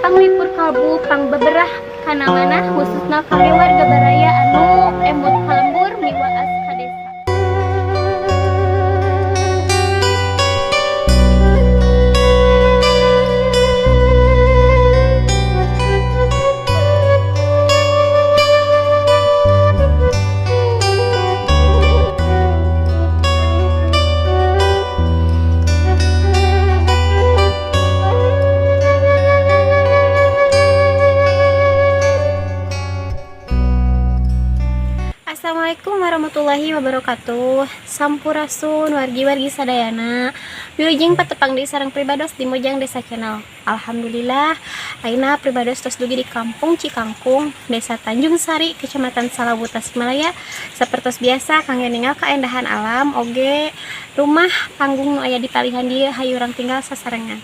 panglipur kalbu pang beberah kana mana khususna kangge warga baraya anu embut kalembur miwaas ka desa. Assalamualaikum warahmatullahi wabarakatuh. Sampurasun wargi-wargi sadayana. Wilujeng patepang di sareng pribados di Mojang Desa Channel. Alhamdulillah, ayeuna pribados tos dugi di Kampung Cikangkung, Desa Tanjung Sari, Kecamatan Salawu, Tasikmalaya. Sapertos biasa kangge ningal kaendahan alam oge rumah panggung nu aya di palihan dieu hayu urang tinggal sasarengan.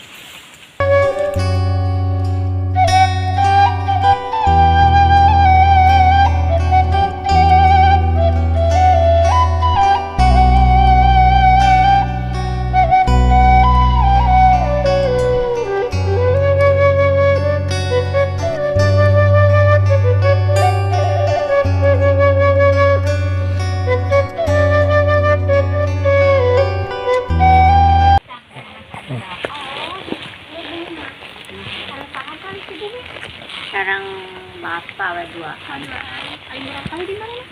Sekarang bapak dua kali. Kali di mana?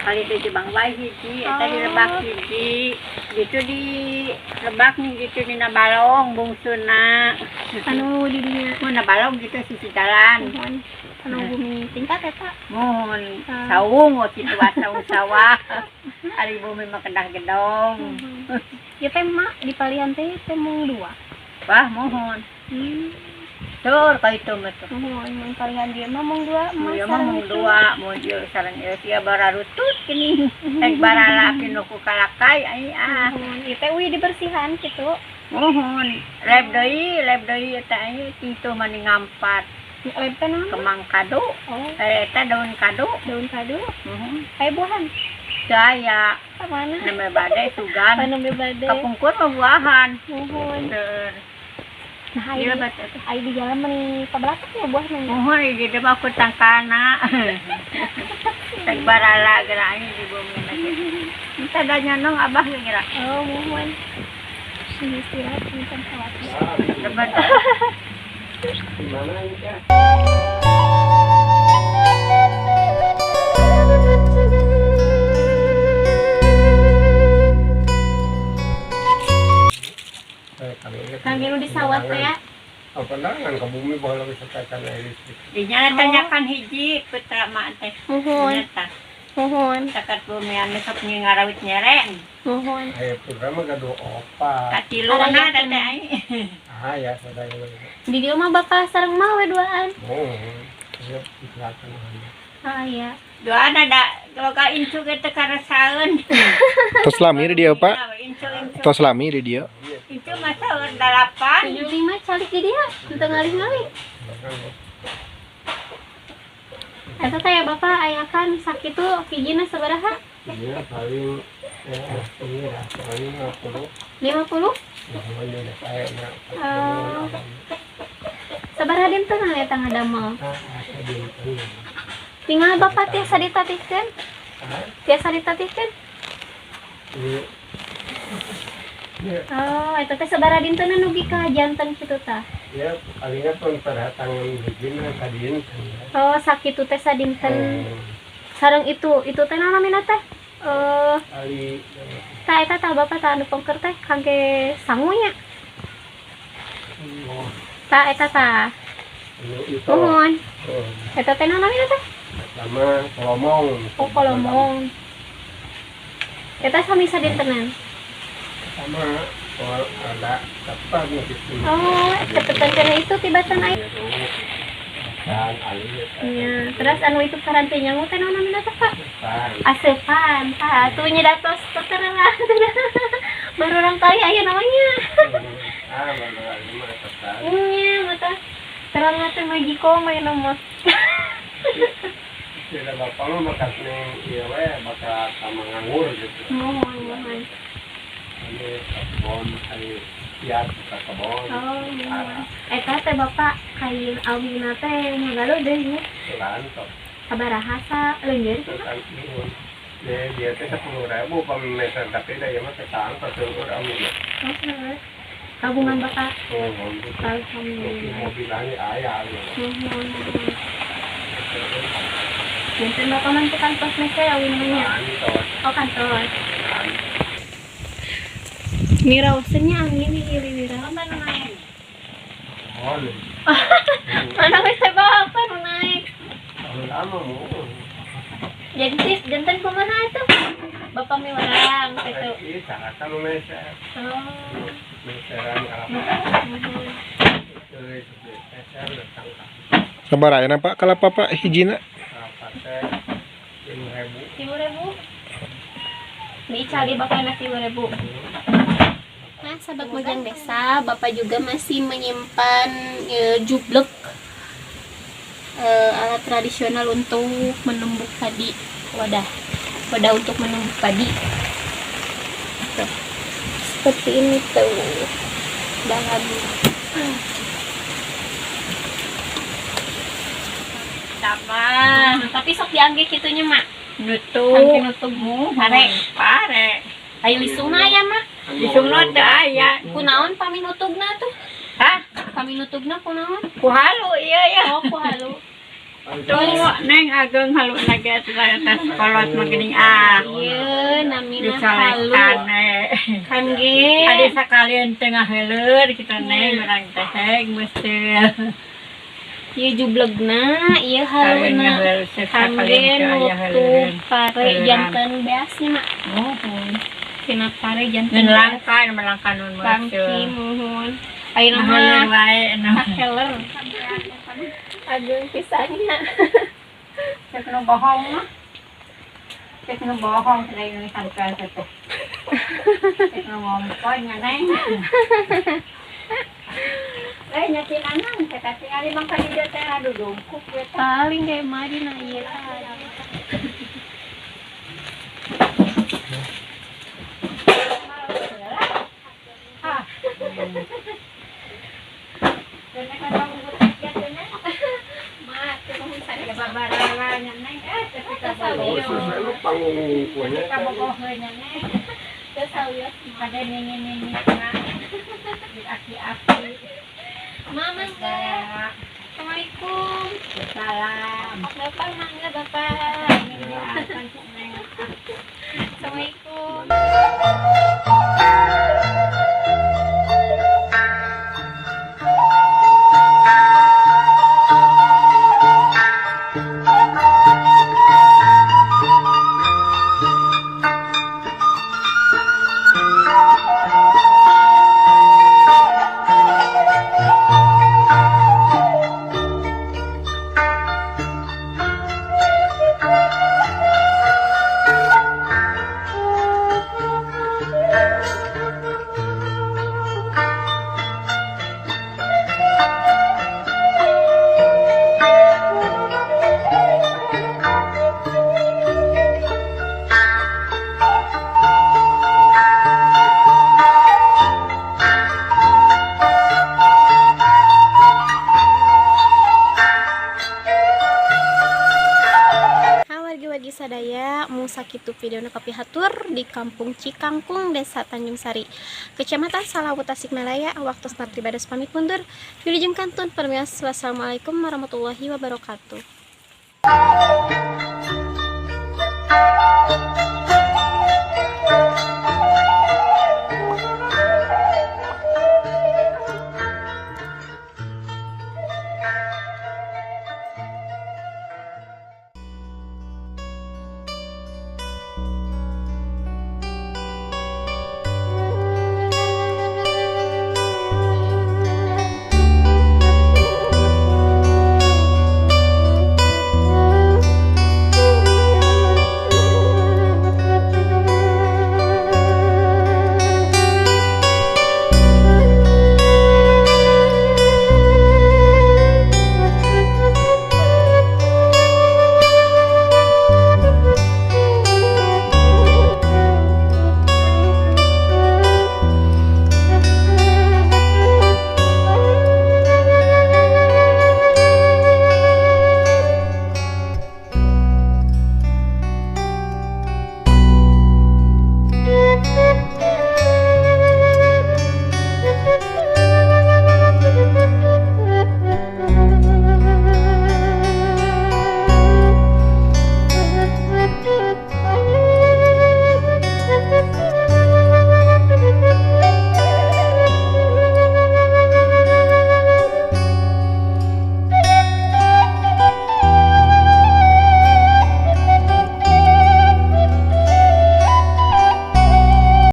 Kali itu di Bang Wai hiji, tadi lebak hiji, gitu di lebak nih gitu di Nabalong bungsuna. Anu di dinya Mau Nabalong gitu sisi jalan. anu bumi tingkat eta. Mohon sawung waktu itu sawung sawah. Ari bumi mah kedah gedong. Ya teh mak di palihan teh mung 2. Wah mohon. Tur ka itu mah tuh. Mun palihan dia mah mung 2 emas. Ya mah mung 2, mau dia sareng sia bararutut gini. Ek baralaki nu ku kalakai ai Ieu teh uy dibersihan kitu. Mohon leb deui eta aya kitu mani ngampat Leb teh naon? kemang kado. Oh, Eta daun kado. daun kado. Mohon Aya buahan. saya Ka mana? nama badai sugan. Panembe bade. Kapungkur mah buahan. Mohon. Ter. Nah, Iya ai betul. ai di jalan meni ka belakang ya buahna. Mohon jadi mah ku tangkana. Tek barala geura aya di bumi lagi. Kita da nyanong abah geura. Oh, mohon. Sini istirahat bukan khawatir. Debat. Kangge nu di sawah teh ya. Pandangan ke bumi bahwa bisa tekan air listrik. Dinyata-nyakan hiji putra mak teh. Mohon. Nyata. Mohon. Takat bumi anu sok ngarawit nyereng. Mohon. Air programa gado opa. Katiluna teh ai. Ah ya sadaya. Di dieu mah bapak sareng mah we duaan. Oh, siap dikelakan. Ah iya. Doana da loga incu ge teh karasaeun. Tos lami di dia, Pak. Incu. Tos lami di dia. Incu mah saeur 8. 75 calik di dia. Teu ngalih-ngalih. Eta teh ya bapak ayakan sakit tuh hijina sabaraha? Iya paling ini lah paling 50? 50. Ini saya nak. Sabaraha dinten aya tangga damel. Tinggal bapak tiasa ditatihkeun. Tiasa ditatihkeun. Oh, eta teh sabaraha dinten nugi ka janten kitu tah. Ya palingnya pun perhatangan begini tadiin. Oh, sakit teh sadinten. Sareng itu teh naon namina teh? Ali Tah eta tah bapak tah anu pengker teh kangge sangunya. Tah eta tah. itu Mohon. Eta teh naon namina teh? sama kolomong. Oh, kolomong. Eta sami sadintenan. Sama kalau ada apa gitu. Oh, cepetan kana itu tibatan aya. Dan ali Iya, terus anu itu karantina nyangu teh naon namina teh, Pak? kan. Asepan. Tah, atuh nyedatos terang. Baru orang kali aya namanya. Benar mah tekan. Iya, mata terang teh magiko main nama. Tidak bapak mah bakat neng iya we bakat sama nganggur gitu. Mohon. Ini kebon hari siap ke kebon. Oh iya. Eta teh bapak kain awina teh ngagalu deui nya. Lantok. Sabaraha sa leungeun Itu kan ihun. Dia teh 10.000 per meter tapi dia mah tetang ke 10.000. Oh, seueur. Kagungan bapak. Oh, untuk Alhamdulillah. mobilannya ayah. Mungkin bapak man ke kantor nese awinanya. Kantor. Oh kantor. Mirawasannya angin wira. Apa naik? Oh, Mana bisa bapak nu naik? lama mau. Jantan kemana itu? Bapak mi orang gitu. Iya, Jakarta Indonesia. Oh. Meseran apa? Sabar aja Pak, kalau Pak hijina. Apa teh 5.000. 10.000. Dicari bapak anak 10.000. Nah, sahabat Mojang Desa, bapak juga masih menyimpan jublek, alat tradisional untuk menumbuk padi, wadah untuk menumbuk padi. Tuh, seperti ini tuh, dalam. Sama. Tapi sok diangge kitunya mak. Nutup. Angke nutupmu. Pare. Ayo lisungna ya mak. Disungna teh aya. Kunaon paminutugna tuh? Hah? Paminutugna kunaon? Ku halu ieu ya. Oh, ku halu. Tuh, neng ageng halu lagi atas kolot magening ah. Iya, namina halu. Disolekan Kan ge. Adi sakalian tengah heuleur kita neng urang teh mesti Ieu jublegna, ieu haluna. Kan ge nutup pare janten beasnya mak. Tina pare janten Ngan beas. langka melangka nun Langki muhun. Ayeuna Heuleur mah wae heler. Ageung pisannya. cek nu bohong mah. Cek nu bohong teh ini sampean teh. Cek nu ngomong nya neng. Nyakinanan teh tinggal imang ka dieu teh adu dungkuk we teh. Paling kayak mari na ieu Panggung punya. Mama enggak. Assalamualaikum. Salam. Bapak mangga bapak. Assalamualaikum. Sadaya mung sakitu videona kapihatur di Kampung Cikangkung, Desa Tanjung Sari, Kecamatan Salawu, Tasikmalaya. Waktu pribadi pamit mundur. Wilujeng kantun permias. Wassalamualaikum warahmatullahi wabarakatuh.